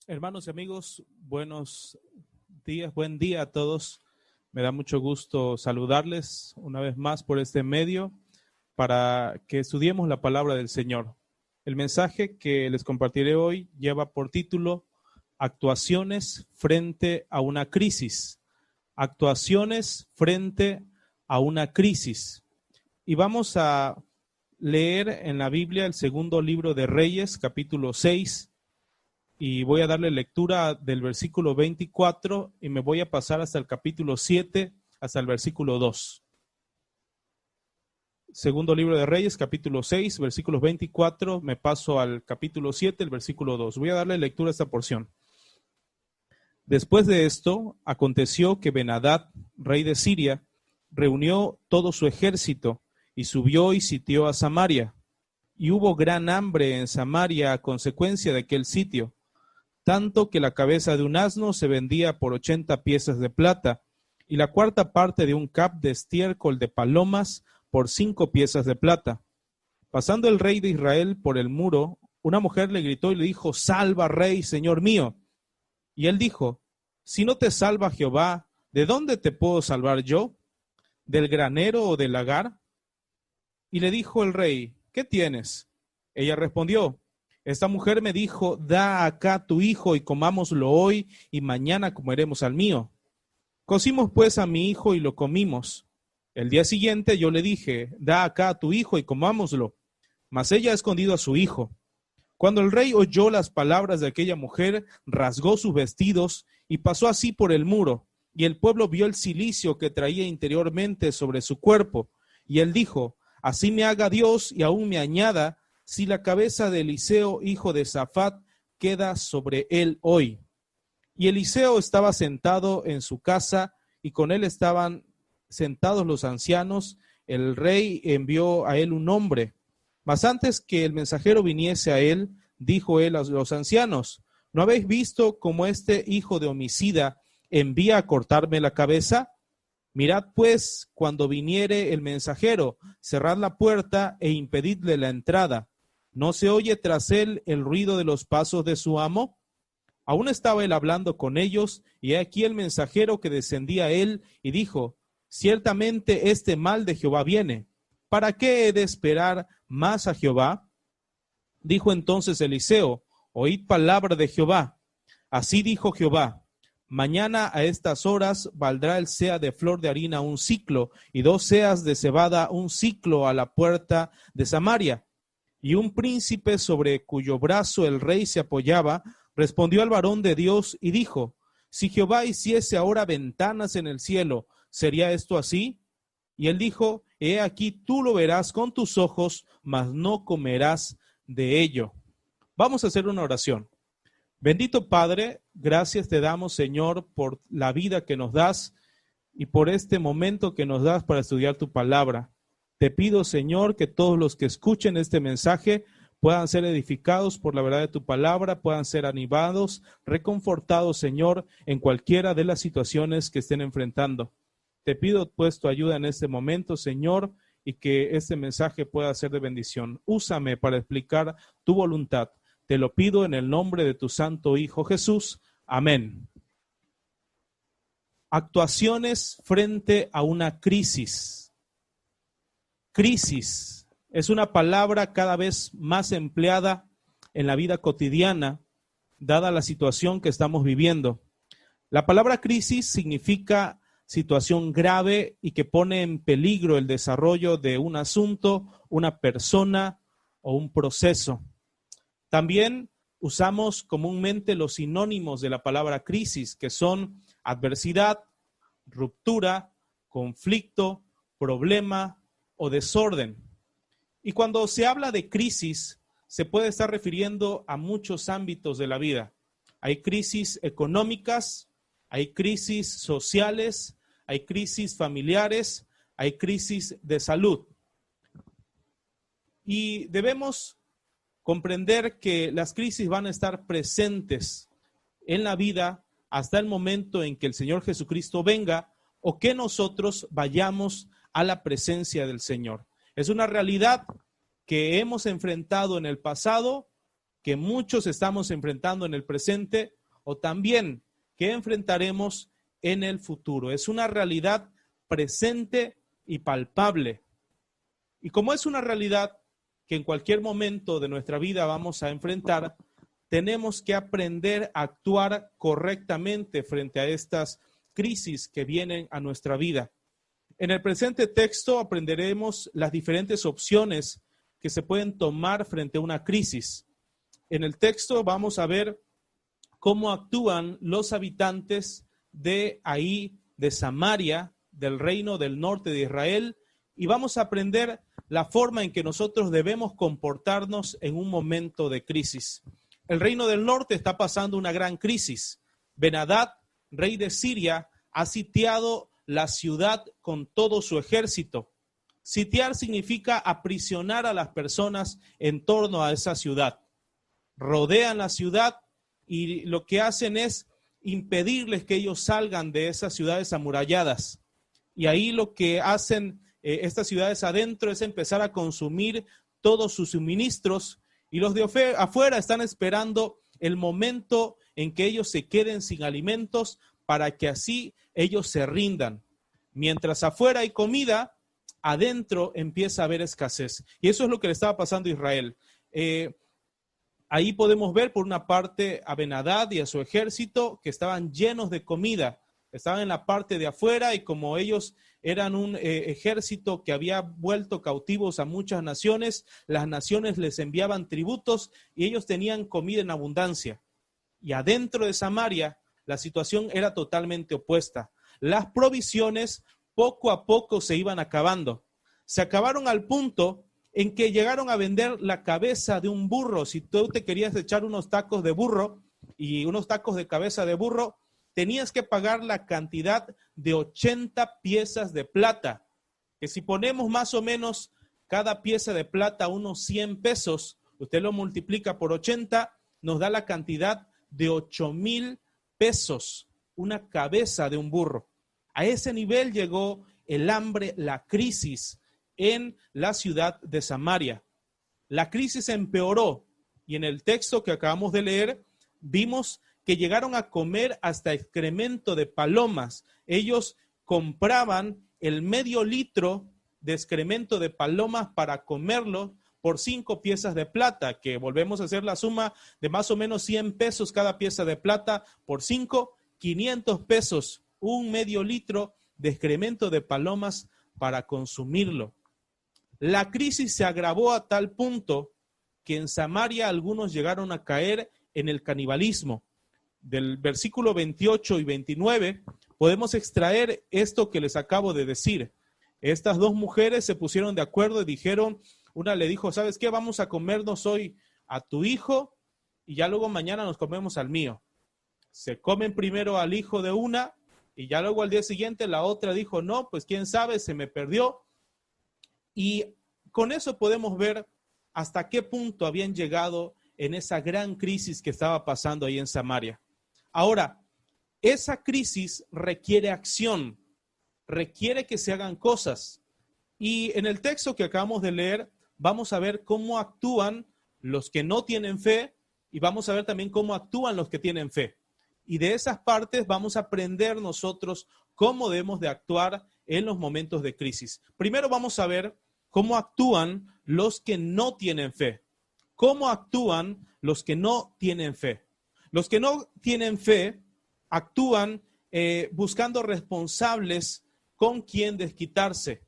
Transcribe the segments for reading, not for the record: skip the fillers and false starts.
Hermanos y amigos, buenos días, buen día a todos. Me da mucho gusto saludarles una vez más por este medio para que estudiemos la palabra del Señor. El mensaje que les compartiré hoy lleva por título Actuaciones frente a una crisis. Actuaciones frente a una crisis. Y vamos a leer en la Biblia el segundo libro de Reyes, capítulo 6. Y voy a darle lectura del versículo 24 y me voy a pasar hasta el capítulo 7, hasta el versículo 2. Segundo libro de Reyes, capítulo 6, versículos 24, me paso al capítulo 7, el versículo 2. Voy a darle lectura a esta porción. Después de esto, aconteció que Ben-Hadad, rey de Siria, reunió todo su ejército y subió y sitió a Samaria. Y hubo gran hambre en Samaria a consecuencia de aquel sitio, tanto que la cabeza de un asno se vendía por 80 piezas de plata, y la cuarta parte de un cap de estiércol de palomas por 5 piezas de plata. Pasando el rey de Israel por el muro, una mujer le gritó y le dijo: «Salva, rey, señor mío». Y él dijo: «Si no te salva Jehová, ¿de dónde te puedo salvar yo? ¿Del granero o del lagar?». Y le dijo el rey: «¿Qué tienes?». Ella respondió: «Esta mujer me dijo: da acá tu hijo y comámoslo hoy, y mañana comeremos al mío». Cocimos pues a mi hijo y lo comimos. El día siguiente yo le dije: da acá a tu hijo y comámoslo. Mas ella ha escondido a su hijo. Cuando el rey oyó las palabras de aquella mujer, rasgó sus vestidos y pasó así por el muro. Y el pueblo vio el cilicio que traía interiormente sobre su cuerpo. Y él dijo: así me haga Dios y aún me añada, si la cabeza de Eliseo, hijo de Safat, queda sobre él hoy. Y Eliseo estaba sentado en su casa, y con él estaban sentados los ancianos. El rey envió a él un hombre. Mas antes que el mensajero viniese a él, dijo él a los ancianos: ¿no habéis visto cómo este hijo de homicida envía a cortarme la cabeza? Mirad pues, cuando viniere el mensajero, cerrad la puerta e impedidle la entrada. ¿No se oye tras él el ruido de los pasos de su amo? Aún estaba él hablando con ellos, y he aquí el mensajero que descendía a él, y dijo: ciertamente este mal de Jehová viene. ¿Para qué he de esperar más a Jehová? Dijo entonces Eliseo: oíd palabra de Jehová. Así dijo Jehová: mañana a estas horas valdrá el seah de flor de harina un siclo, y 2 seas de cebada un siclo a la puerta de Samaria. Y un príncipe sobre cuyo brazo el rey se apoyaba, respondió al varón de Dios y dijo: si Jehová hiciese ahora ventanas en el cielo, ¿sería esto así? Y él dijo: he aquí tú lo verás con tus ojos, mas no comerás de ello. Vamos a hacer una oración. Bendito Padre, gracias te damos, Señor, por la vida que nos das y por este momento que nos das para estudiar tu palabra. Te pido, Señor, que todos los que escuchen este mensaje puedan ser edificados por la verdad de tu palabra, puedan ser animados, reconfortados, Señor, en cualquiera de las situaciones que estén enfrentando. Te pido, pues, tu ayuda en este momento, Señor, y que este mensaje pueda ser de bendición. Úsame para explicar tu voluntad. Te lo pido en el nombre de tu santo Hijo Jesús. Amén. Actuaciones frente a una crisis. Crisis es una palabra cada vez más empleada en la vida cotidiana, dada la situación que estamos viviendo. La palabra crisis significa situación grave y que pone en peligro el desarrollo de un asunto, una persona o un proceso. También usamos comúnmente los sinónimos de la palabra crisis, que son adversidad, ruptura, conflicto, problema o desorden. Y cuando se habla de crisis, se puede estar refiriendo a muchos ámbitos de la vida. Hay crisis económicas, hay crisis sociales, hay crisis familiares, hay crisis de salud. Y debemos comprender que las crisis van a estar presentes en la vida hasta el momento en que el Señor Jesucristo venga o que nosotros vayamos a la presencia del Señor. Es una realidad que hemos enfrentado en el pasado, que muchos estamos enfrentando en el presente o también que enfrentaremos en el futuro. Es una realidad presente y palpable. Y como es una realidad que en cualquier momento de nuestra vida vamos a enfrentar, tenemos que aprender a actuar correctamente frente a estas crisis que vienen a nuestra vida. En el presente texto aprenderemos las diferentes opciones que se pueden tomar frente a una crisis. En el texto vamos a ver cómo actúan los habitantes de ahí, de Samaria, del reino del norte de Israel, y vamos a aprender la forma en que nosotros debemos comportarnos en un momento de crisis. El reino del norte está pasando una gran crisis. Ben-Hadad, rey de Siria, ha sitiado la ciudad con todo su ejército. Sitiar significa aprisionar a las personas en torno a esa ciudad. Rodean la ciudad y lo que hacen es impedirles que ellos salgan de esas ciudades amuralladas. Y ahí lo que hacen estas ciudades adentro es empezar a consumir todos sus suministros, y los de afuera están esperando el momento en que ellos se queden sin alimentos para que así ellos se rindan. Mientras afuera hay comida, adentro empieza a haber escasez. Y eso es lo que le estaba pasando a Israel. Ahí podemos ver por una parte a Ben-Hadad y a su ejército que estaban llenos de comida. Estaban en la parte de afuera y como ellos eran un ejército que había vuelto cautivos a muchas naciones, las naciones les enviaban tributos y ellos tenían comida en abundancia. Y adentro de Samaria la situación era totalmente opuesta. Las provisiones poco a poco se iban acabando. Se acabaron al punto en que llegaron a vender la cabeza de un burro. Si tú te querías echar unos tacos de burro y unos tacos de cabeza de burro, tenías que pagar la cantidad de 80 piezas de plata, que si ponemos más o menos cada pieza de plata unos 100 pesos, usted lo multiplica por 80, nos da la cantidad de 8,000 pesos, una cabeza de un burro. A ese nivel llegó el hambre, la crisis en la ciudad de Samaria. La crisis empeoró y en el texto que acabamos de leer vimos que llegaron a comer hasta excremento de palomas. Ellos compraban el medio litro de excremento de palomas para comerlo por 5 piezas de plata, que volvemos a hacer la suma de más o menos 100 pesos cada pieza de plata por 5, 500 pesos, un medio litro de excremento de palomas para consumirlo. La crisis se agravó a tal punto que en Samaria algunos llegaron a caer en el canibalismo. Del versículo 28 y 29 podemos extraer esto que les acabo de decir. Estas dos mujeres se pusieron de acuerdo y dijeron, una le dijo, ¿sabes qué? Vamos a comernos hoy a tu hijo y ya luego mañana nos comemos al mío. Se comen primero al hijo de una y ya luego al día siguiente la otra dijo, no, pues quién sabe, se me perdió. Y con eso podemos ver hasta qué punto habían llegado en esa gran crisis que estaba pasando ahí en Samaria. Ahora, esa crisis requiere acción, requiere que se hagan cosas. Y en el texto que acabamos de leer, vamos a ver cómo actúan los que no tienen fe y vamos a ver también cómo actúan los que tienen fe. Y de esas partes vamos a aprender nosotros cómo debemos de actuar en los momentos de crisis. Primero vamos a ver cómo actúan los que no tienen fe. ¿Cómo actúan los que no tienen fe? Los que no tienen fe actúan buscando responsables con quien desquitarse.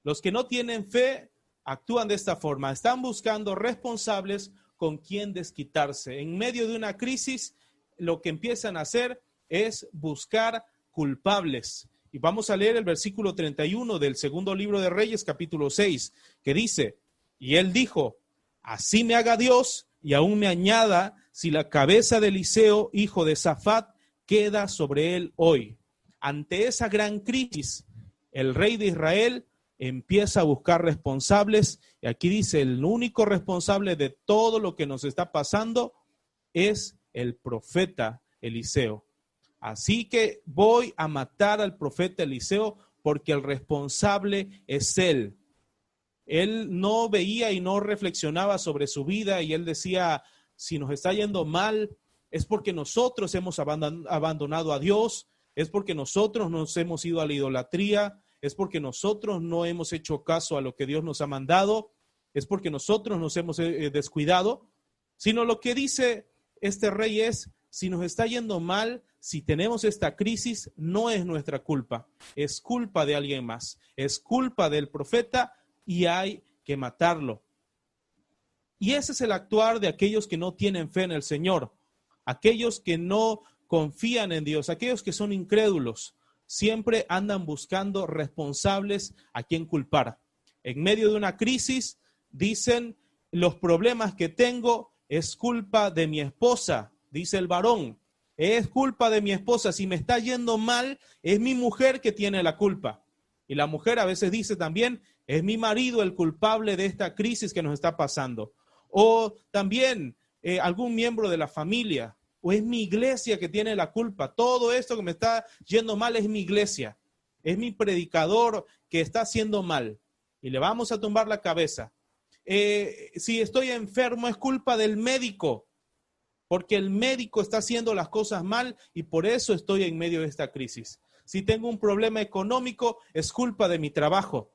Los que no tienen fe actúan de esta forma. Están buscando responsables con quien desquitarse. En medio de una crisis, lo que empiezan a hacer es buscar culpables. Y vamos a leer el versículo 31 del segundo libro de Reyes, capítulo 6, que dice, y él dijo, así me haga Dios y aún me añada si la cabeza de Eliseo, hijo de Safat, queda sobre él hoy. Ante esa gran crisis, el rey de Israel empieza a buscar responsables. Y aquí dice, el único responsable de todo lo que nos está pasando es el profeta Eliseo. Así que voy a matar al profeta Eliseo porque el responsable es él. Él no veía y no reflexionaba sobre su vida y él decía, si nos está yendo mal, es porque nosotros hemos abandonado a Dios, es porque nosotros nos hemos ido a la idolatría, es porque nosotros no hemos hecho caso a lo que Dios nos ha mandado, es porque nosotros nos hemos descuidado, sino lo que dice este rey es, si nos está yendo mal, si tenemos esta crisis, no es nuestra culpa, es culpa de alguien más, es culpa del profeta y hay que matarlo. Y ese es el actuar de aquellos que no tienen fe en el Señor, aquellos que no confían en Dios, aquellos que son incrédulos, siempre andan buscando responsables a quien culpar. En medio de una crisis, dicen, los problemas que tengo es culpa de mi esposa, dice el varón, es culpa de mi esposa, si me está yendo mal, es mi mujer que tiene la culpa. Y la mujer a veces dice también, es mi marido el culpable de esta crisis que nos está pasando. O también algún miembro de la familia, o es mi iglesia que tiene la culpa. Todo esto que me está yendo mal es mi iglesia, es mi predicador que está haciendo mal. Y le vamos a tumbar la cabeza. Si estoy enfermo es culpa del médico, porque el médico está haciendo las cosas mal y por eso estoy en medio de esta crisis. Si tengo un problema económico es culpa de mi trabajo.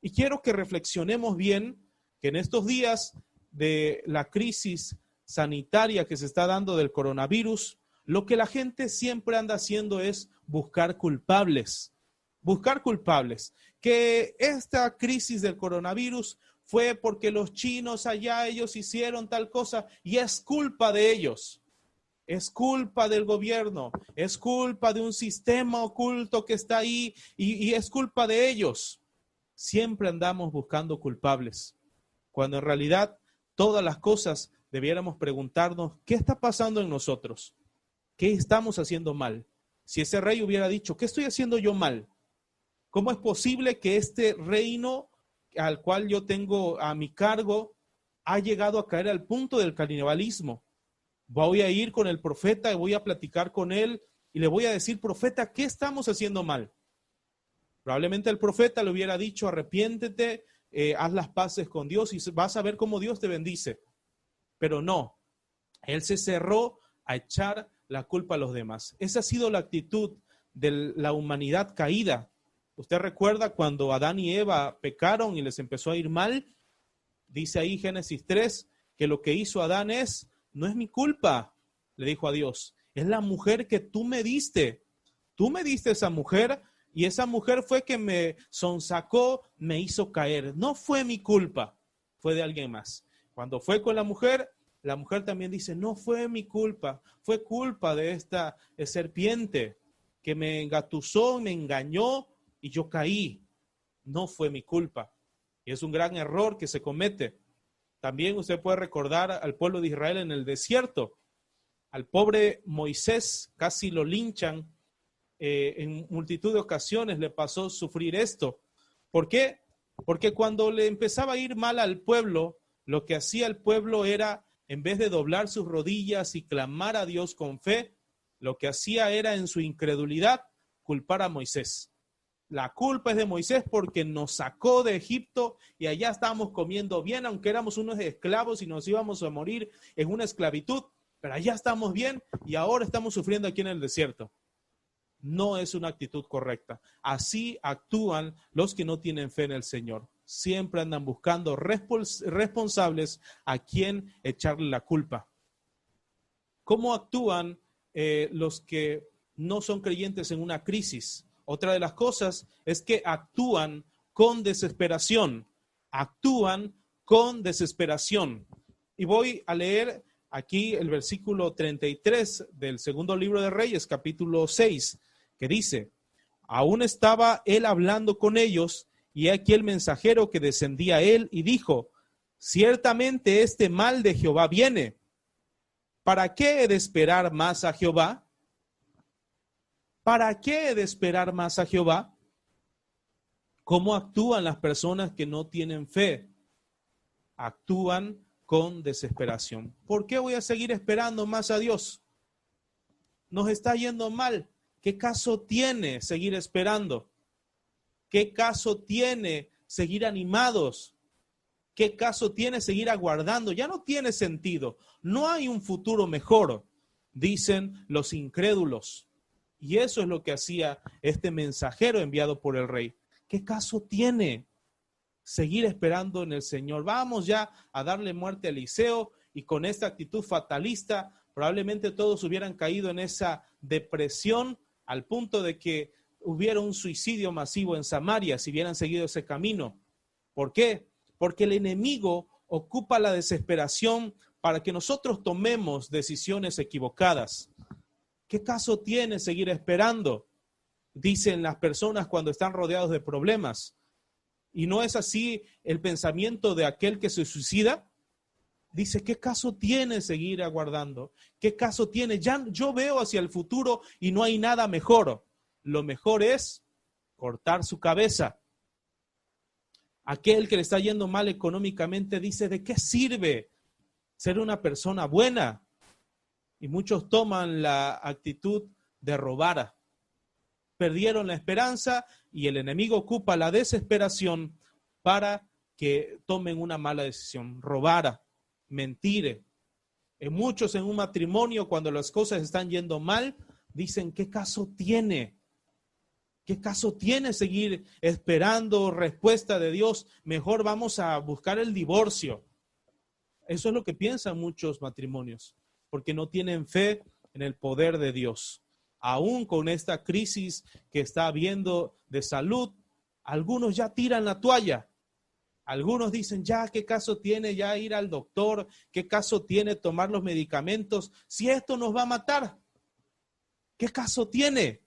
Y quiero que reflexionemos bien que en estos días de la crisis sanitaria que se está dando del coronavirus, lo que la gente siempre anda haciendo es buscar culpables. Buscar culpables. Que esta crisis del coronavirus fue porque los chinos allá, ellos hicieron tal cosa y es culpa de ellos. Es culpa del gobierno, es culpa de un sistema oculto que está ahí y es culpa de ellos. Siempre andamos buscando culpables, cuando en realidad todas las cosas debiéramos preguntarnos, ¿qué está pasando en nosotros? ¿Qué estamos haciendo mal? Si ese rey hubiera dicho, ¿qué estoy haciendo yo mal? ¿Cómo es posible que este reino al cual yo tengo a mi cargo ha llegado a caer al punto del canibalismo? Voy a ir con el profeta y voy a platicar con él y le voy a decir, profeta, ¿qué estamos haciendo mal? Probablemente el profeta le hubiera dicho, arrepiéntete, haz las paces con Dios y vas a ver cómo Dios te bendice. Pero no, él se cerró a echar la culpa a los demás. Esa ha sido la actitud de la humanidad caída. ¿Usted recuerda cuando Adán y Eva pecaron y les empezó a ir mal? Dice ahí Génesis 3 que lo que hizo Adán no es mi culpa, le dijo a Dios, es la mujer que tú me diste. Tú me diste esa mujer y esa mujer fue que me sonsacó, me hizo caer. No fue mi culpa, fue de alguien más. Cuando fue con la mujer también dice, no fue mi culpa, fue culpa de esta serpiente que me engatusó, me engañó y yo caí. No fue mi culpa. Y es un gran error que se comete. También usted puede recordar al pueblo de Israel en el desierto. Al pobre Moisés casi lo linchan. En multitud de ocasiones le pasó sufrir esto. ¿Por qué? Porque cuando le empezaba a ir mal al pueblo, lo que hacía el pueblo era, en vez de doblar sus rodillas y clamar a Dios con fe, lo que hacía era en su incredulidad culpar a Moisés. La culpa es de Moisés porque nos sacó de Egipto y allá estábamos comiendo bien, aunque éramos unos esclavos y nos íbamos a morir en una esclavitud, pero allá estamos bien y ahora estamos sufriendo aquí en el desierto. No es una actitud correcta. Así actúan los que no tienen fe en el Señor. Siempre andan buscando responsables a quien echarle la culpa. ¿Cómo actúan los que no son creyentes en una crisis? Otra de las cosas es que actúan con desesperación. Actúan con desesperación. Y voy a leer aquí el versículo 33 del segundo libro de Reyes, capítulo 6, que dice, aún estaba él hablando con ellos, y aquí el mensajero que descendía a él y dijo, ciertamente este mal de Jehová viene. ¿Para qué he de esperar más a Jehová? ¿Para qué he de esperar más a Jehová? ¿Cómo actúan las personas que no tienen fe? Actúan con desesperación. ¿Por qué voy a seguir esperando más a Dios? Nos está yendo mal. ¿Qué caso tiene seguir esperando? ¿Qué caso tiene seguir animados? ¿Qué caso tiene seguir aguardando? Ya no tiene sentido. No hay un futuro mejor, dicen los incrédulos. Y eso es lo que hacía este mensajero enviado por el rey. ¿Qué caso tiene seguir esperando en el Señor? Vamos ya a darle muerte a Eliseo, y con esta actitud fatalista probablemente todos hubieran caído en esa depresión al punto de que hubiera un suicidio masivo en Samaria si hubieran seguido ese camino. ¿Por qué? Porque el enemigo ocupa la desesperación para que nosotros tomemos decisiones equivocadas. ¿Qué caso tiene seguir esperando? Dicen las personas cuando están rodeados de problemas. ¿Y no es así el pensamiento de aquel que se suicida? Dice, ¿qué caso tiene seguir aguardando? ¿Qué caso tiene? Ya yo veo hacia el futuro y no hay nada mejor. Lo mejor es cortar su cabeza. Aquel que le está yendo mal económicamente dice, ¿de qué sirve ser una persona buena? Y muchos toman la actitud de robar. Perdieron la esperanza y el enemigo ocupa la desesperación para que tomen una mala decisión. Robar, mentir. En muchos en un matrimonio, cuando las cosas están yendo mal, dicen, ¿qué caso tiene? ¿Qué caso tiene seguir esperando respuesta de Dios? Mejor vamos a buscar el divorcio. Eso es lo que piensan muchos matrimonios, porque no tienen fe en el poder de Dios. Aún con esta crisis que está habiendo de salud, algunos ya tiran la toalla. Algunos dicen, ya, ¿qué caso tiene ya ir al doctor? ¿Qué caso tiene tomar los medicamentos? Si esto nos va a matar, ¿qué caso tiene?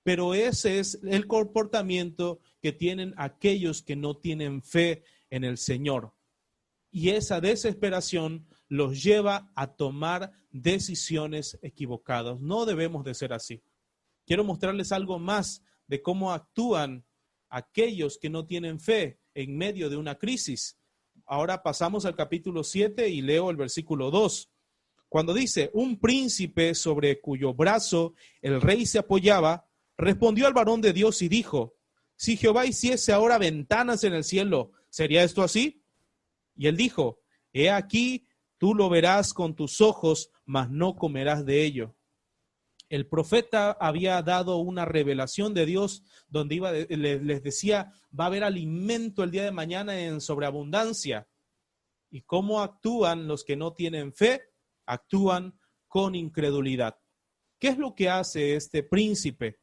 Pero ese es el comportamiento que tienen aquellos que no tienen fe en el Señor. Y esa desesperación los lleva a tomar decisiones equivocadas. No debemos de ser así. Quiero mostrarles algo más de cómo actúan aquellos que no tienen fe en medio de una crisis. Ahora pasamos al capítulo 7 y leo el versículo 2. Cuando dice, un príncipe sobre cuyo brazo el rey se apoyaba, respondió al varón de Dios y dijo, si Jehová hiciese ahora ventanas en el cielo, ¿sería esto así? Y él dijo, he aquí, tú lo verás con tus ojos, mas no comerás de ello. El profeta había dado una revelación de Dios donde les decía, va a haber alimento el día de mañana en sobreabundancia. ¿Y cómo actúan los que no tienen fe? Actúan con incredulidad. ¿Qué es lo que hace este príncipe?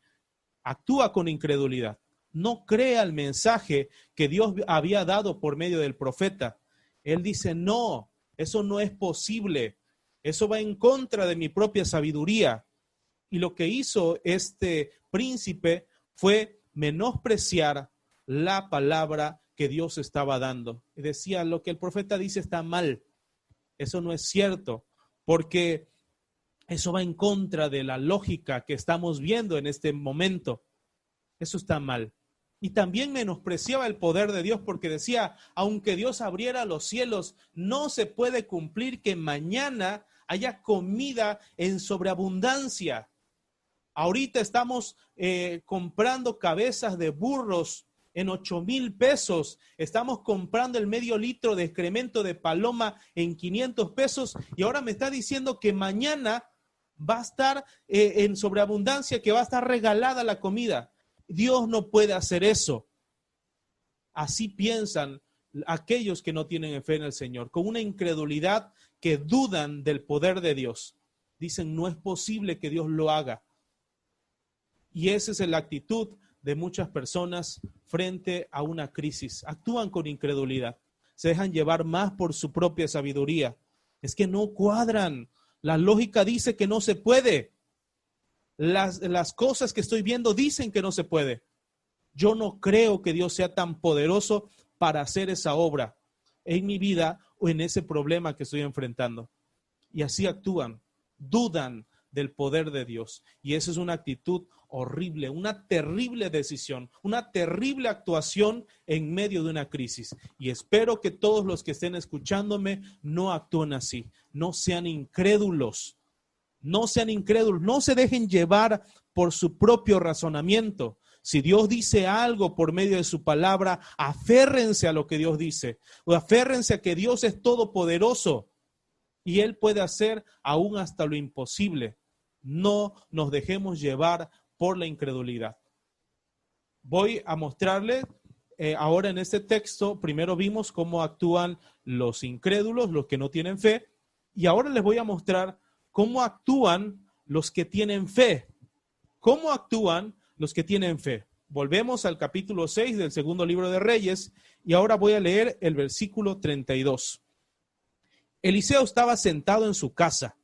Actúa con incredulidad. No cree el mensaje que Dios había dado por medio del profeta. Él dice, no, eso no es posible. Eso va en contra de mi propia sabiduría. Y lo que hizo este príncipe fue menospreciar la palabra que Dios estaba dando. Y decía, lo que el profeta dice está mal. Eso no es cierto, porque eso va en contra de la lógica que estamos viendo en este momento. Eso está mal. Y también menospreciaba el poder de Dios porque decía, aunque Dios abriera los cielos, no se puede cumplir que mañana haya comida en sobreabundancia. Ahorita estamos comprando cabezas de burros en 8,000 pesos. Estamos comprando el medio litro de excremento de paloma en 500 pesos. Y ahora me está diciendo que mañana va a estar en sobreabundancia, que va a estar regalada la comida. Dios no puede hacer eso. Así piensan aquellos que no tienen fe en el Señor, con una incredulidad que dudan del poder de Dios. Dicen, no es posible que Dios lo haga. Y esa es la actitud de muchas personas frente a una crisis. Actúan con incredulidad. Se dejan llevar más por su propia sabiduría. Es que no cuadran. La lógica dice que no se puede. Las cosas que estoy viendo dicen que no se puede. Yo no creo que Dios sea tan poderoso para hacer esa obra en mi vida o en ese problema que estoy enfrentando. Y así actúan, dudan del poder de Dios. Y esa es una actitud horrible, una terrible decisión, una terrible actuación en medio de una crisis. Y espero que todos los que estén escuchándome no actúen así, no sean incrédulos. No sean incrédulos, no se dejen llevar por su propio razonamiento, Si Dios dice algo por medio de su palabra, aférrense a lo que Dios dice. O aférrense a que Dios es todopoderoso y Él puede hacer aún hasta lo imposible. No nos dejemos llevar por la incredulidad. Voy a mostrarles ahora en este texto, primero vimos cómo actúan los incrédulos, los que no tienen fe, y ahora les voy a mostrar cómo actúan los que tienen fe. ¿Cómo actúan los que tienen fe? Volvemos al capítulo 6 del segundo libro de Reyes y ahora voy a leer el versículo 32. Eliseo estaba sentado en su casa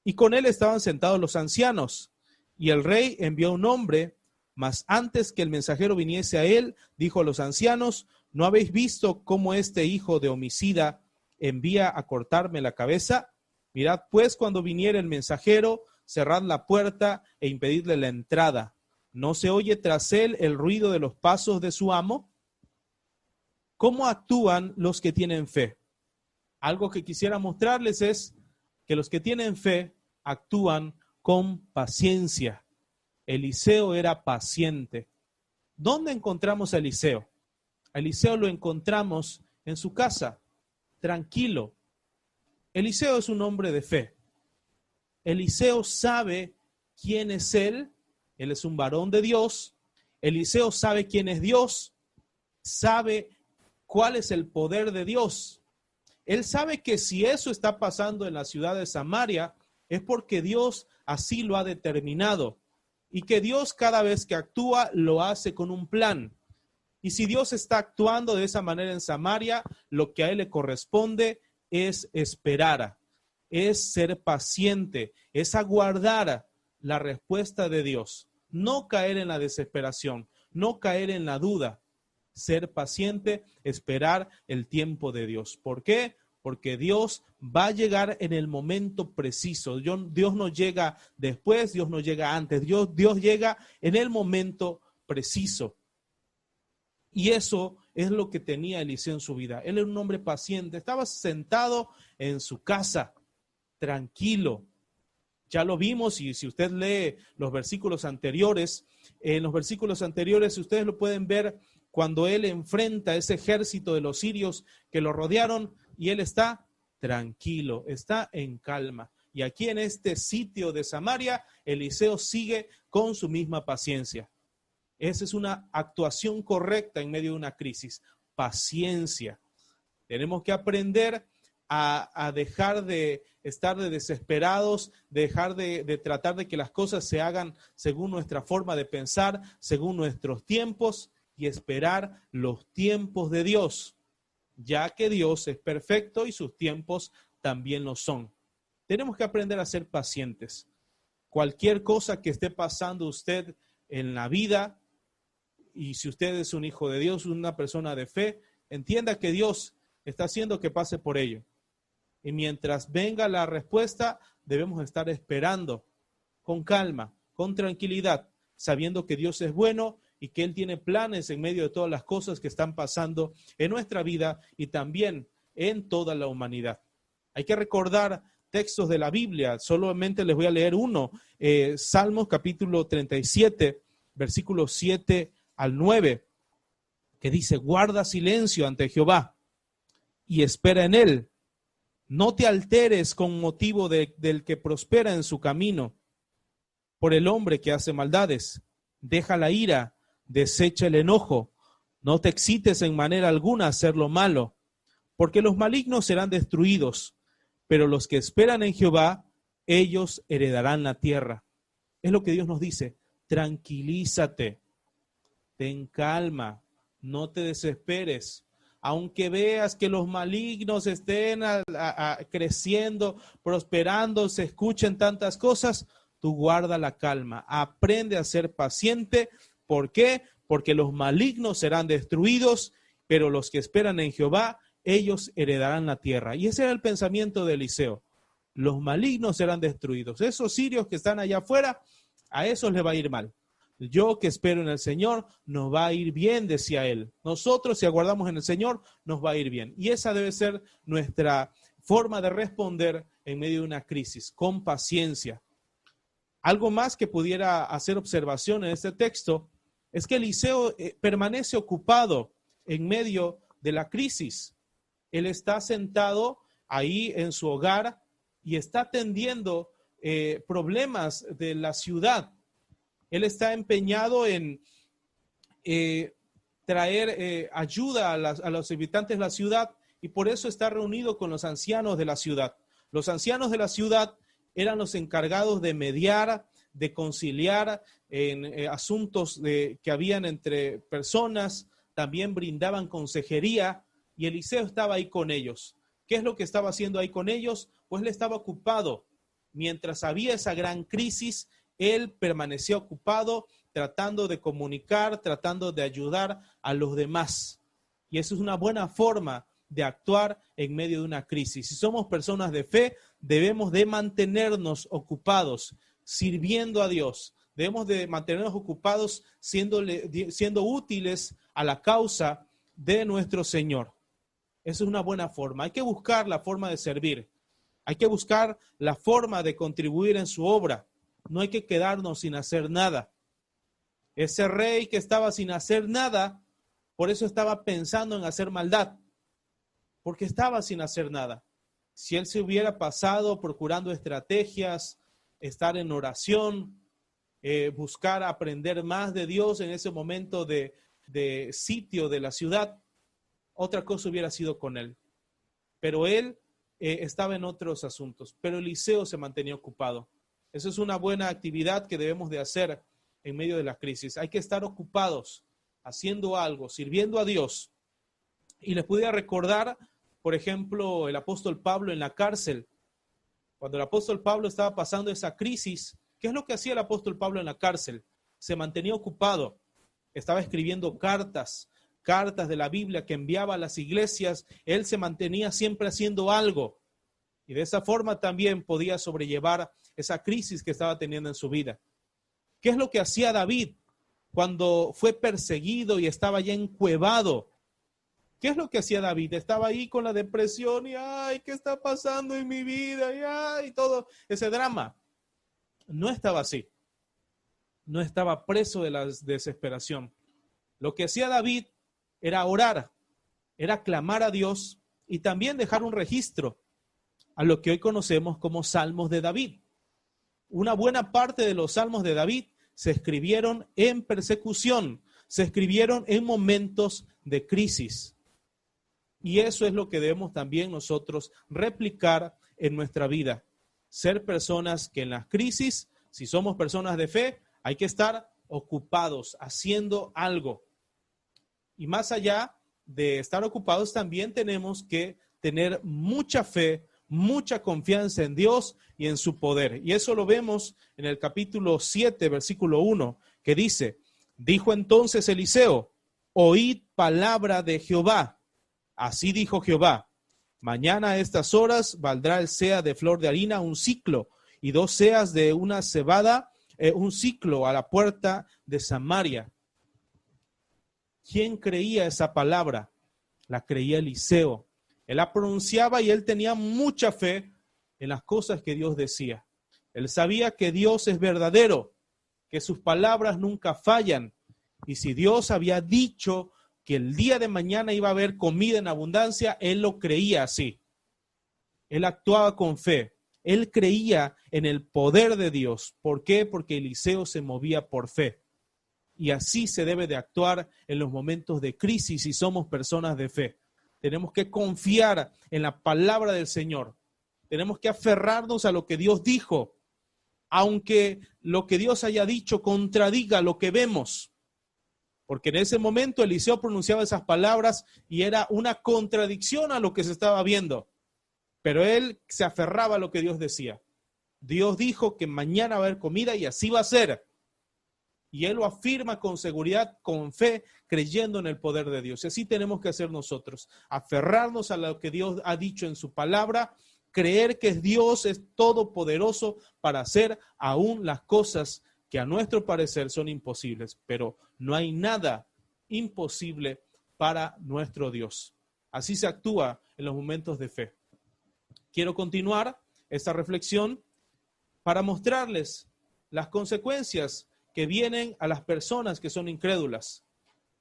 y con él estaban sentados los ancianos y el rey envió un hombre, mas antes que el mensajero viniese a él, dijo a los ancianos: ¿no habéis visto cómo este hijo de homicida envía a cortarme la cabeza? Mirad pues, cuando viniere el mensajero, cerrad la puerta e impedidle la entrada. ¿No se oye tras él el ruido de los pasos de su amo? ¿Cómo actúan los que tienen fe? Algo que quisiera mostrarles es que los que tienen fe actúan con paciencia. Eliseo era paciente. ¿Dónde encontramos a Eliseo? A Eliseo lo encontramos en su casa, tranquilo. Eliseo es un hombre de fe. Eliseo sabe quién es él es un varón de Dios. Eliseo sabe quién es Dios, sabe cuál es el poder de Dios. Él sabe que si eso está pasando en la ciudad de Samaria, es porque Dios así lo ha determinado. Y que Dios cada vez que actúa lo hace con un plan. Y si Dios está actuando de esa manera en Samaria, lo que a él le corresponde es esperar, es ser paciente, es aguardar la respuesta de Dios. No caer en la desesperación, no caer en la duda. Ser paciente, esperar el tiempo de Dios. ¿Por qué? Porque Dios va a llegar en el momento preciso. Dios no llega después, Dios no llega antes. Dios llega en el momento preciso. Y eso es lo que tenía Eliseo en su vida. Él era un hombre paciente. Estaba sentado en su casa, tranquilo. Ya lo vimos y si usted lee los versículos anteriores, en los versículos anteriores ustedes lo pueden ver cuando él enfrenta a ese ejército de los sirios que lo rodearon y él está tranquilo, está en calma. Y aquí en este sitio de Samaria, Eliseo sigue con su misma paciencia. Esa es una actuación correcta en medio de una crisis, paciencia. Tenemos que aprender a dejar de estar desesperados, dejar de tratar de que las cosas se hagan según nuestra forma de pensar, según nuestros tiempos y esperar los tiempos de Dios, ya que Dios es perfecto y sus tiempos también lo son. Tenemos que aprender a ser pacientes. Cualquier cosa que esté pasando usted en la vida, y si usted es un hijo de Dios, una persona de fe, entienda que Dios está haciendo que pase por ello. Y mientras venga la respuesta, debemos estar esperando con calma, con tranquilidad, sabiendo que Dios es bueno y que Él tiene planes en medio de todas las cosas que están pasando en nuestra vida y también en toda la humanidad. Hay que recordar textos de la Biblia, solamente les voy a leer uno, Salmos capítulo 37, versículos 7 al 9, que dice: guarda silencio ante Jehová y espera en Él. No te alteres con motivo del que prospera en su camino, por el hombre que hace maldades. Deja la ira, desecha el enojo. No te excites en manera alguna a hacer lo malo, porque los malignos serán destruidos, pero los que esperan en Jehová, ellos heredarán la tierra. Es lo que Dios nos dice: tranquilízate, ten calma, no te desesperes. Aunque veas que los malignos estén creciendo, prosperando, se escuchen tantas cosas, tú guarda la calma, aprende a ser paciente. ¿Por qué? Porque los malignos serán destruidos, pero los que esperan en Jehová, ellos heredarán la tierra. Y ese era el pensamiento de Eliseo. Los malignos serán destruidos. Esos sirios que están allá afuera, a esos les va a ir mal. Yo que espero en el Señor, nos va a ir bien, decía él. Nosotros, si aguardamos en el Señor, nos va a ir bien. Y esa debe ser nuestra forma de responder en medio de una crisis, con paciencia. Algo más que pudiera hacer observación en este texto es que Eliseo permanece ocupado en medio de la crisis. Él está sentado ahí en su hogar y está atendiendo problemas de la ciudad. Él está empeñado en traer ayuda a los habitantes de la ciudad y por eso está reunido con los ancianos de la ciudad. Los ancianos de la ciudad eran los encargados de mediar, de conciliar en asuntos que habían entre personas, también brindaban consejería y Eliseo estaba ahí con ellos. ¿Qué es lo que estaba haciendo ahí con ellos? Pues él estaba ocupado. Mientras había esa gran crisis, él permanecía ocupado tratando de comunicar, tratando de ayudar a los demás. Y eso es una buena forma de actuar en medio de una crisis. Si somos personas de fe, debemos de mantenernos ocupados, sirviendo a Dios. Debemos de mantenernos ocupados siendo útiles a la causa de nuestro Señor. Esa es una buena forma. Hay que buscar la forma de servir. Hay que buscar la forma de contribuir en su obra. No hay que quedarnos sin hacer nada. Ese rey que estaba sin hacer nada, por eso estaba pensando en hacer maldad, porque estaba sin hacer nada. Si él se hubiera pasado procurando estrategias, estar en oración, buscar aprender más de Dios en ese momento de sitio de la ciudad, otra cosa hubiera sido con él. Pero él estaba en otros asuntos. Pero Eliseo se mantenía ocupado. Eso es una buena actividad que debemos de hacer en medio de la crisis. Hay que estar ocupados, haciendo algo, sirviendo a Dios. Y les pudiera recordar, por ejemplo, el apóstol Pablo en la cárcel. Cuando el apóstol Pablo estaba pasando esa crisis, ¿qué es lo que hacía el apóstol Pablo en la cárcel? Se mantenía ocupado. Estaba escribiendo cartas de la Biblia que enviaba a las iglesias. Él se mantenía siempre haciendo algo. Y de esa forma también podía sobrellevar esa crisis que estaba teniendo en su vida. ¿Qué es lo que hacía David cuando fue perseguido y estaba ya encuevado? ¿Qué es lo que hacía David? Estaba ahí con la depresión y ¡ay! ¿Qué está pasando en mi vida? Y ¡ay! Todo ese drama. No estaba así. No estaba preso de la desesperación. Lo que hacía David era orar, era clamar a Dios y también dejar un registro a lo que hoy conocemos como Salmos de David. Una buena parte de los Salmos de David se escribieron en persecución, se escribieron en momentos de crisis. Y eso es lo que debemos también nosotros replicar en nuestra vida. Ser personas que en las crisis, si somos personas de fe, hay que estar ocupados, haciendo algo. Y más allá de estar ocupados, también tenemos que tener mucha fe, mucha confianza en Dios y en su poder. Y eso lo vemos en el capítulo 7, versículo 1, que dice, dijo entonces Eliseo, oíd palabra de Jehová. Así dijo Jehová, mañana a estas horas valdrá el seah de flor de harina un siclo y 2 seas de una cebada, un siclo a la puerta de Samaria. ¿Quién creía esa palabra? La creía Eliseo. Él la pronunciaba y él tenía mucha fe en las cosas que Dios decía. Él sabía que Dios es verdadero, que sus palabras nunca fallan. Y si Dios había dicho que el día de mañana iba a haber comida en abundancia, él lo creía así. Él actuaba con fe. Él creía en el poder de Dios. ¿Por qué? Porque Eliseo se movía por fe. Y así se debe de actuar en los momentos de crisis si somos personas de fe. Tenemos que confiar en la palabra del Señor. Tenemos que aferrarnos a lo que Dios dijo, aunque lo que Dios haya dicho contradiga lo que vemos. Porque en ese momento Eliseo pronunciaba esas palabras y era una contradicción a lo que se estaba viendo. Pero él se aferraba a lo que Dios decía. Dios dijo que mañana va a haber comida y así va a ser. Y él lo afirma con seguridad, con fe, creyendo en el poder de Dios. Y así tenemos que hacer nosotros. Aferrarnos a lo que Dios ha dicho en su palabra, creer que Dios es todopoderoso para hacer aún las cosas que a nuestro parecer son imposibles. Pero no hay nada imposible para nuestro Dios. Así se actúa en los momentos de fe. Quiero continuar esta reflexión para mostrarles las consecuencias que vienen a las personas que son incrédulas.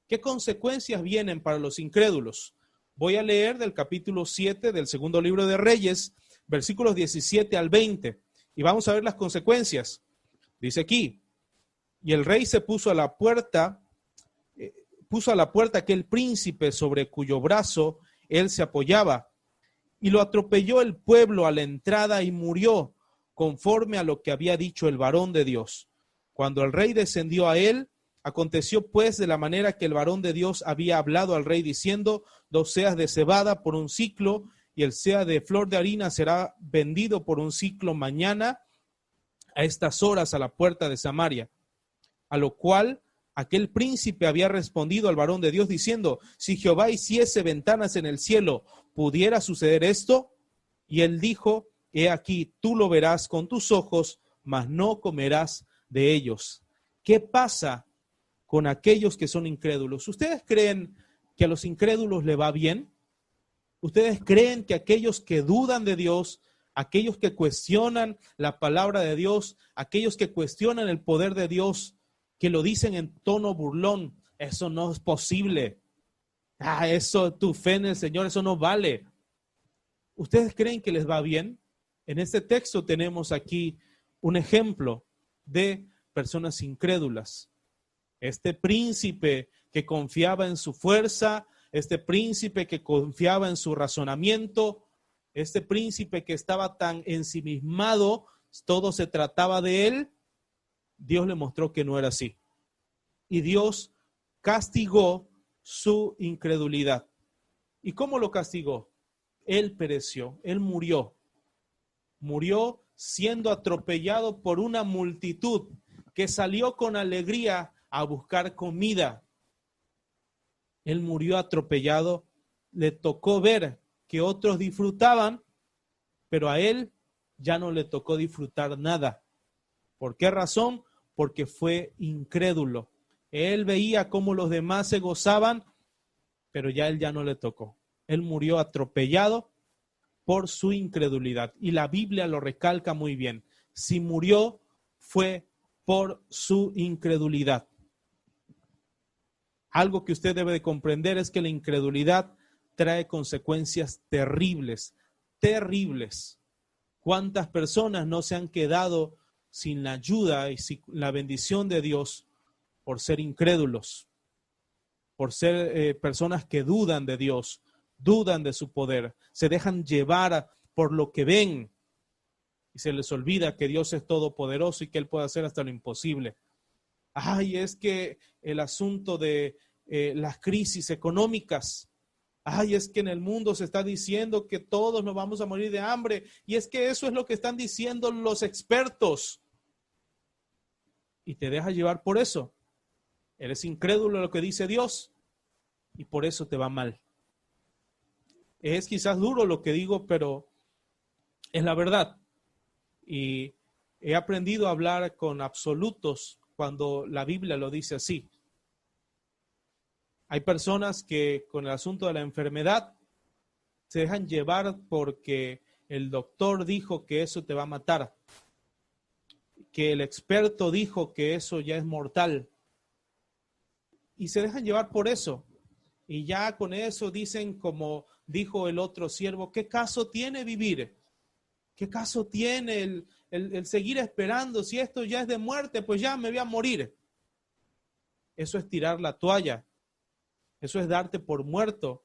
¿Qué consecuencias vienen para los incrédulos? Voy a leer del capítulo 7 del segundo libro de Reyes, versículos 17 al 20, y vamos a ver las consecuencias. Dice aquí, y el rey se puso a la puerta aquel príncipe sobre cuyo brazo él se apoyaba, y lo atropelló el pueblo a la entrada y murió, conforme a lo que había dicho el varón de Dios. Cuando el rey descendió a él, aconteció pues de la manera que el varón de Dios había hablado al rey diciendo, 2 seas de cebada por un siclo, y el sea de flor de harina será vendido por un siclo mañana a estas horas a la puerta de Samaria. A lo cual aquel príncipe había respondido al varón de Dios diciendo, si Jehová hiciese ventanas en el cielo, ¿pudiera suceder esto? Y él dijo, he aquí, tú lo verás con tus ojos, mas no comerás de ellos. ¿Qué pasa con aquellos que son incrédulos? ¿Ustedes creen que a los incrédulos le va bien? ¿Ustedes creen que aquellos que dudan de Dios, aquellos que cuestionan la palabra de Dios, aquellos que cuestionan el poder de Dios, que lo dicen en tono burlón, eso no es posible? Eso, tu fe en el Señor, eso no vale. ¿Ustedes creen que les va bien? En este texto tenemos aquí un ejemplo de personas incrédulas. Este príncipe que confiaba en su fuerza, este príncipe que confiaba en su razonamiento, este príncipe que estaba tan ensimismado, todo se trataba de él, Dios le mostró que no era así. Y Dios castigó su incredulidad. ¿Y cómo lo castigó? Él pereció, él murió. Murió siendo atropellado por una multitud que salió con alegría a buscar comida. Él murió atropellado, le tocó ver que otros disfrutaban, pero a él ya no le tocó disfrutar nada. ¿Por qué razón? Porque fue incrédulo. Él veía cómo los demás se gozaban, pero ya él ya no le tocó. Él murió atropellado por su incredulidad. Y la Biblia lo recalca muy bien. Si murió, fue por su incredulidad. Algo que usted debe de comprender es que la incredulidad trae consecuencias terribles, terribles. ¿Cuántas personas no se han quedado sin la ayuda y sin la bendición de Dios por ser incrédulos, por ser personas que dudan de Dios, dudan de su poder, se dejan llevar por lo que ven y se les olvida que Dios es todopoderoso y que Él puede hacer hasta lo imposible? Es que el asunto de las crisis económicas, es que en el mundo se está diciendo que todos nos vamos a morir de hambre, y es que eso es lo que están diciendo los expertos. Y te dejas llevar por eso. Eres incrédulo a lo que dice Dios y por eso te va mal. Es quizás duro lo que digo, pero es la verdad. Y he aprendido a hablar con absolutos cuando la Biblia lo dice así. Hay personas que con el asunto de la enfermedad se dejan llevar porque el doctor dijo que eso te va a matar, que el experto dijo que eso ya es mortal. Y se dejan llevar por eso. Y ya con eso dicen, como dijo el otro siervo, ¿qué caso tiene vivir? ¿Qué caso tiene el seguir esperando? Si esto ya es de muerte, pues ya me voy a morir. Eso es tirar la toalla. Eso es darte por muerto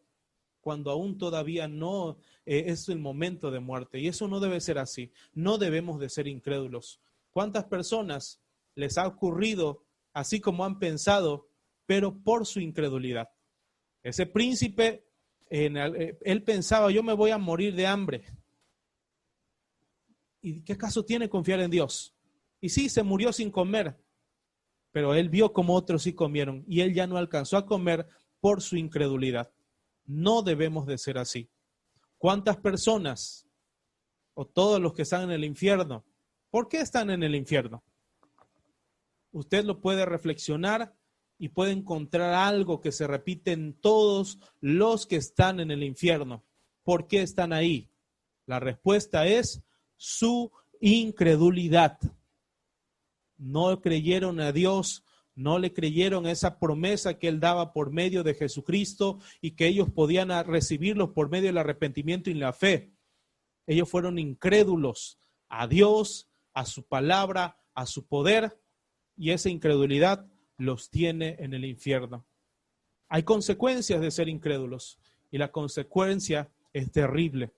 cuando aún todavía no es el momento de muerte. Y eso no debe ser así. No debemos de ser incrédulos. ¿Cuántas personas les ha ocurrido así como han pensado, pero por su incredulidad? Ese príncipe, él pensaba, yo me voy a morir de hambre. ¿Y qué caso tiene confiar en Dios? Y sí, se murió sin comer, pero él vio como otros sí comieron y él ya no alcanzó a comer por su incredulidad. No debemos de ser así. ¿Cuántas personas o todos los que están en el infierno, por qué están en el infierno? Usted lo puede reflexionar y puede encontrar algo que se repite en todos los que están en el infierno. ¿Por qué están ahí? La respuesta es su incredulidad. no creyeron a Dios, no le creyeron a esa promesa que Él daba por medio de Jesucristo y que ellos podían recibirlos por medio del arrepentimiento y la fe. Ellos fueron incrédulos a Dios, a su palabra, a su poder, y esa incredulidad los tiene en el infierno. Hay consecuencias de ser incrédulos y la consecuencia es terrible.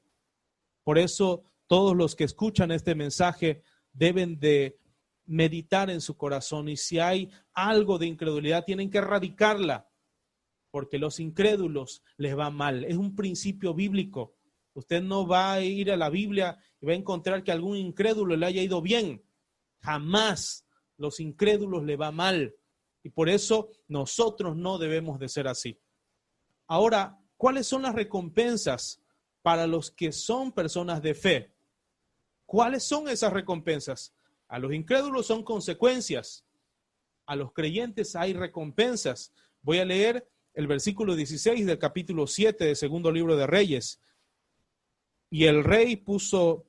Por eso todos los que escuchan este mensaje deben de meditar en su corazón, y si hay algo de incredulidad tienen que erradicarla, porque los incrédulos les va mal. Es un principio bíblico. Usted no va a ir a la Biblia y va a encontrar que a algún incrédulo le haya ido bien. Jamás. Los incrédulos le va mal. Y por eso nosotros no debemos de ser así. Ahora, ¿cuáles son las recompensas para los que son personas de fe? ¿Cuáles son esas recompensas? A los incrédulos son consecuencias. A los creyentes hay recompensas. Voy a leer el versículo 16 del capítulo 7 del segundo libro de Reyes. Y el rey puso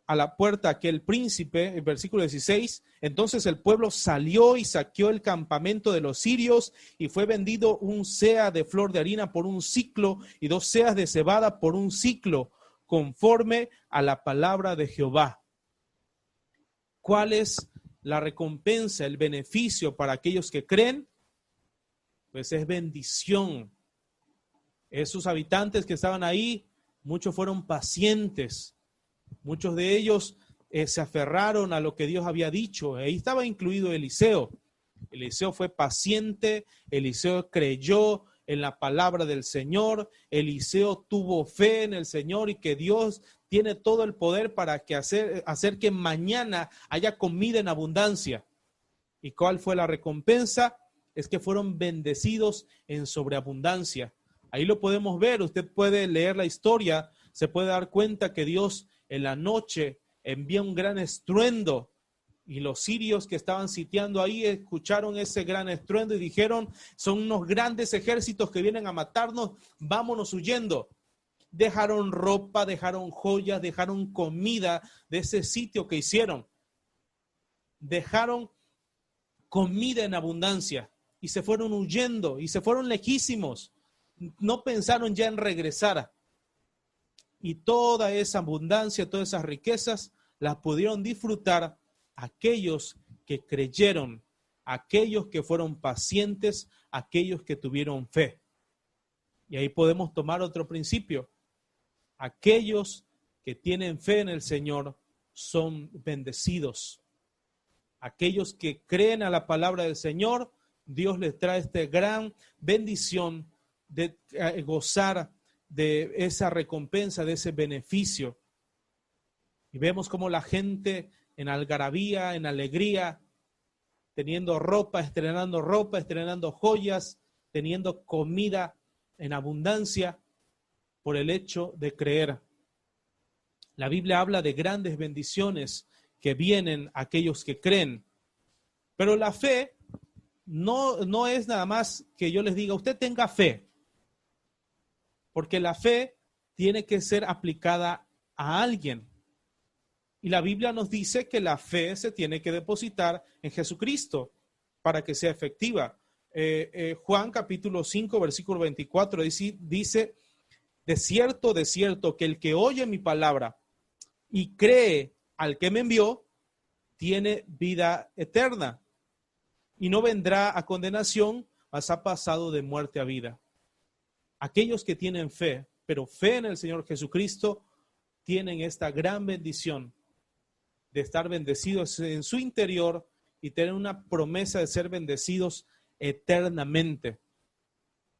a la puerta aquel príncipe, el versículo 16, entonces el pueblo salió y saqueó el campamento de los sirios y fue vendido un seah de flor de harina por un siclo y 2 seas de cebada por un siclo, conforme a la palabra de Jehová. ¿Cuál es la recompensa, el beneficio para aquellos que creen? Pues es bendición. Esos habitantes que estaban ahí, muchos fueron pacientes. Muchos de ellos se aferraron a lo que Dios había dicho. Ahí estaba incluido Eliseo. Eliseo fue paciente, Eliseo creyó en la palabra del Señor, Eliseo tuvo fe en el Señor y que Dios tiene todo el poder para que hacer que mañana haya comida en abundancia. ¿Y cuál fue la recompensa? Es que fueron bendecidos en sobreabundancia. Ahí lo podemos ver, usted puede leer la historia, se puede dar cuenta que Dios en la noche envía un gran estruendo y los sirios que estaban sitiando ahí escucharon ese gran estruendo y dijeron, son unos grandes ejércitos que vienen a matarnos, vámonos huyendo. Dejaron ropa, dejaron joyas, dejaron comida de ese sitio que hicieron. Dejaron comida en abundancia y se fueron huyendo y se fueron lejísimos. No pensaron ya en regresar. Y toda esa abundancia, todas esas riquezas, las pudieron disfrutar aquellos que creyeron, aquellos que fueron pacientes, aquellos que tuvieron fe. Y ahí podemos tomar otro principio. Aquellos que tienen fe en el Señor son bendecidos. Aquellos que creen a la palabra del Señor, Dios les trae esta gran bendición de gozar de esa recompensa, de ese beneficio. Y vemos cómo la gente en algarabía, en alegría, teniendo ropa, estrenando joyas, teniendo comida en abundancia por el hecho de creer. La Biblia habla de grandes bendiciones que vienen a aquellos que creen. Pero la fe no es nada más que yo les diga, usted tenga fe. Porque la fe tiene que ser aplicada a alguien. Y la Biblia nos dice que la fe se tiene que depositar en Jesucristo para que sea efectiva. Juan capítulo 5, versículo 24 dice, de cierto, que el que oye mi palabra y cree al que me envió, tiene vida eterna. Y no vendrá a condenación, mas ha pasado de muerte a vida. Aquellos que tienen fe, pero fe en el Señor Jesucristo, tienen esta gran bendición de estar bendecidos en su interior y tener una promesa de ser bendecidos eternamente.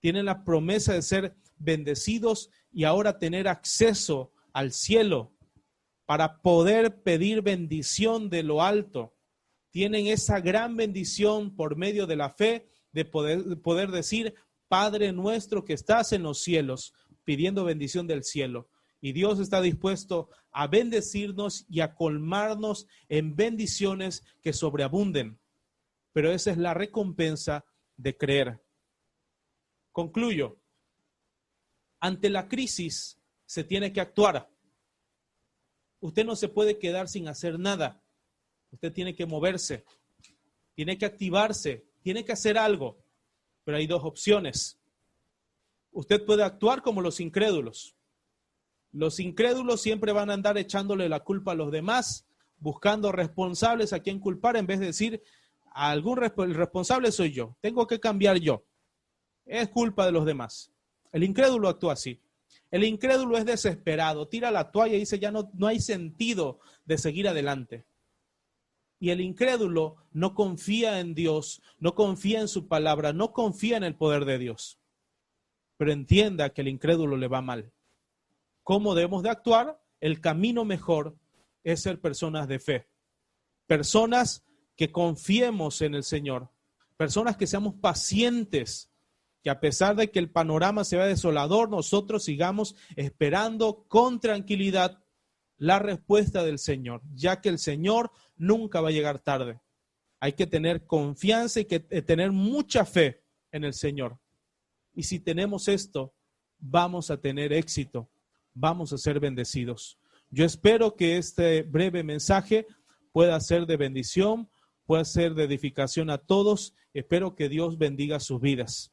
Tienen la promesa de ser bendecidos y ahora tener acceso al cielo para poder pedir bendición de lo alto. Tienen esa gran bendición por medio de la fe de poder decir, Padre nuestro que estás en los cielos, pidiendo bendición del cielo. Y Dios está dispuesto a bendecirnos y a colmarnos en bendiciones que sobreabunden. Pero esa es la recompensa de creer. Concluyo. Ante la crisis se tiene que actuar. Usted no se puede quedar sin hacer nada. Usted tiene que moverse. tiene que activarse, tiene que hacer algo. Pero hay dos opciones. Usted puede actuar como los incrédulos. Los incrédulos siempre van a andar echándole la culpa a los demás, buscando responsables a quien culpar, en vez de decir, el responsable soy yo, tengo que cambiar yo. Es culpa de los demás. El incrédulo actúa así. El incrédulo es desesperado, tira la toalla y dice, ya no hay sentido de seguir adelante. Y el incrédulo no confía en Dios, no confía en su palabra, no confía en el poder de Dios. Pero entienda que el incrédulo le va mal. ¿Cómo debemos de actuar? El camino mejor es ser personas de fe. Personas que confiemos en el Señor. Personas que seamos pacientes. Que a pesar de que el panorama se vea desolador, nosotros sigamos esperando con tranquilidad la respuesta del Señor, ya que el Señor nunca va a llegar tarde. Hay que tener confianza y que tener mucha fe en el Señor. Y si tenemos esto, vamos a tener éxito, vamos a ser bendecidos. Yo espero que este breve mensaje pueda ser de bendición, pueda ser de edificación a todos. Espero que Dios bendiga sus vidas.